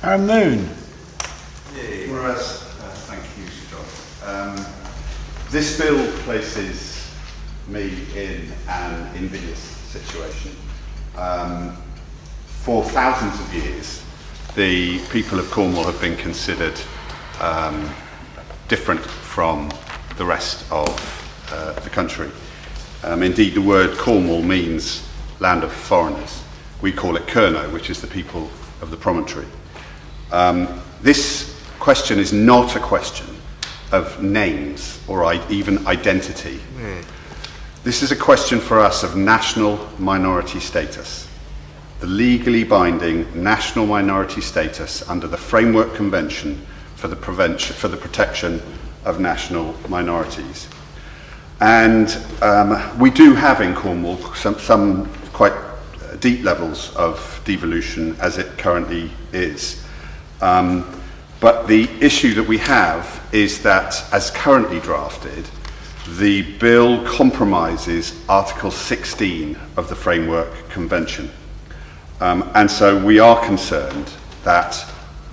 Moon. Whereas, thank you, Sir John. This bill places me in an invidious situation. For thousands of years, the people of Cornwall have been considered different from the rest of the country. Indeed, the word Cornwall means land of foreigners. We call it Cerno, which is the people of the promontory. This question is not a question of names or even identity. This is a question for us of national minority status. The legally binding national minority status under the Framework Convention for the protection of national minorities. And we do have in Cornwall some quite deep levels of devolution as it currently is. But the issue that we have is that, as currently drafted, the bill compromises Article 16 of the Framework Convention. And so we are concerned that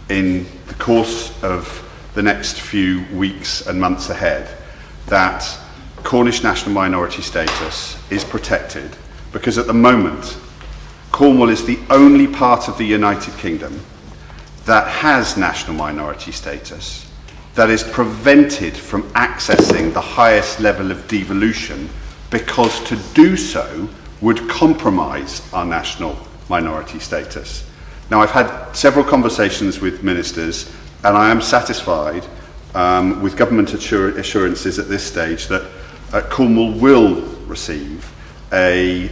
in the course of the next few weeks and months ahead, that Cornish national minority status is protected, because at the moment, Cornwall is the only part of the United Kingdom that has national minority status, that is prevented from accessing the highest level of devolution, because to do so would compromise our national minority status. Now, I've had several conversations with ministers, and I am satisfied with government assurances at this stage that Cornwall will receive a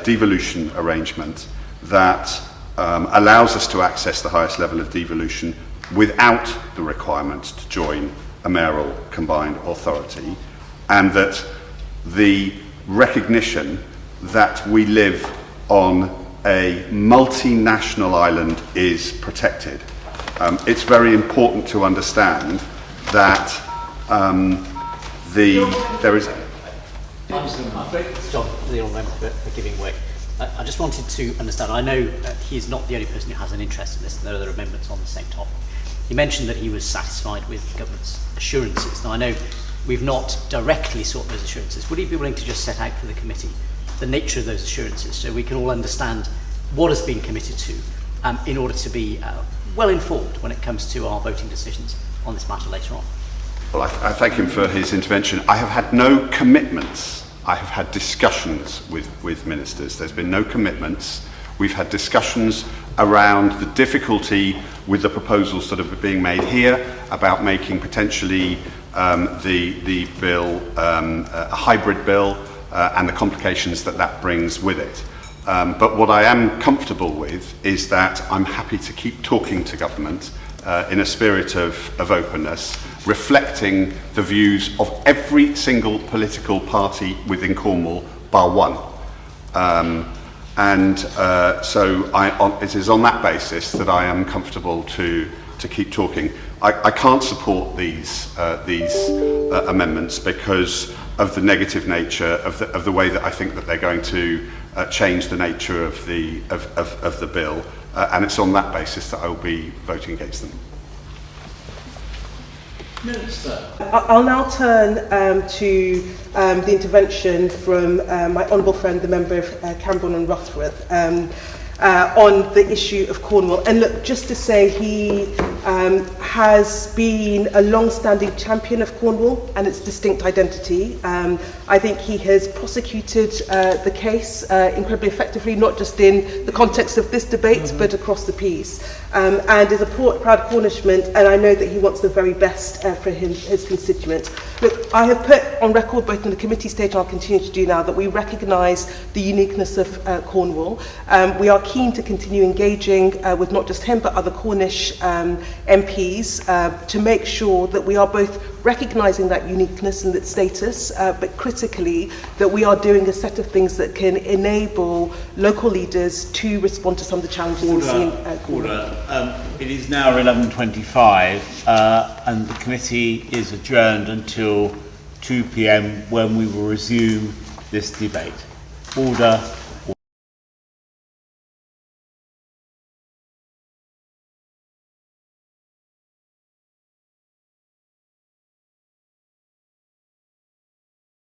devolution arrangement that allows us to access the highest level of devolution without the requirement to join a mayoral combined authority, and that the recognition that we live on a multinational island is protected. It's very important to understand that there is... John, the honourable member for giving way. I just wanted to understand, I know he's not the only person who has an interest in this, and there are other amendments on the same topic. He mentioned that he was satisfied with the government's assurances. Now, I know we've not directly sought those assurances. Would he be willing to just set out for the committee the nature of those assurances, so we can all understand what has been committed to, in order to be well informed when it comes to our voting decisions on this matter later on? Well, I thank him for his intervention. I have had no commitments. I have had discussions with ministers. There's been no commitments. We've had discussions around the difficulty with the proposals that are being made here about making potentially the bill a hybrid bill and the complications that brings with it. But what I am comfortable with is that I'm happy to keep talking to government in a spirit of openness, reflecting the views of every single political party within Cornwall, bar one. So it is on that basis that I am comfortable to keep talking. I can't support these amendments because of the negative nature of the way that I think that they're going to change the nature of the bill, and it's on that basis that I will be voting against them. Minister. I'll now turn to the intervention from my honourable friend, the member of Camborne and Roughworth, on the issue of Cornwall. And look, just to say, he has been a long-standing champion of Cornwall and its distinct identity. I think he has prosecuted the case incredibly effectively, not just in the context of this debate, but across the piece, and is a proud Cornishman, and I know that he wants the very best for his constituents. Look, I have put on record, both in the committee stage and I'll continue to do now, that we recognise the uniqueness of Cornwall. We are keen to continue engaging with not just him but other Cornish MPs to make sure that we are both recognising that uniqueness and its status, but critically that we are doing a set of things that can enable local leaders to respond to some of the challenges we've seen. It is now 11:25 and the committee is adjourned until 2 p.m. when we will resume this debate. Order.